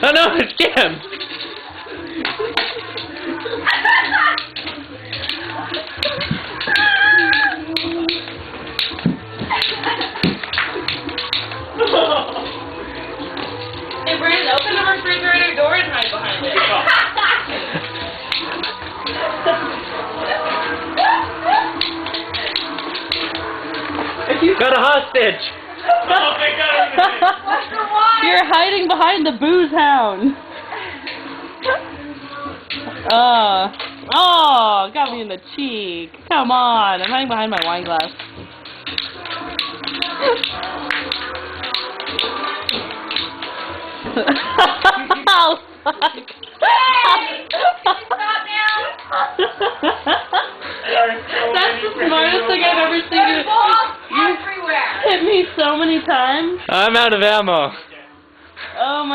Oh no, it's Kim! Hey Brandon, open the refrigerator door and hide behind it. Got a hostage! Oh my God! What's the wine? You're hiding behind the booze hound. Oh, got me in the cheek. Come on, I'm hiding behind my wine glass. Oh, fuck. Hey! Stop now! That's the smartest thing I've ever seen. There's balls You everywhere! hit me so many times. I'm out of ammo. Oh my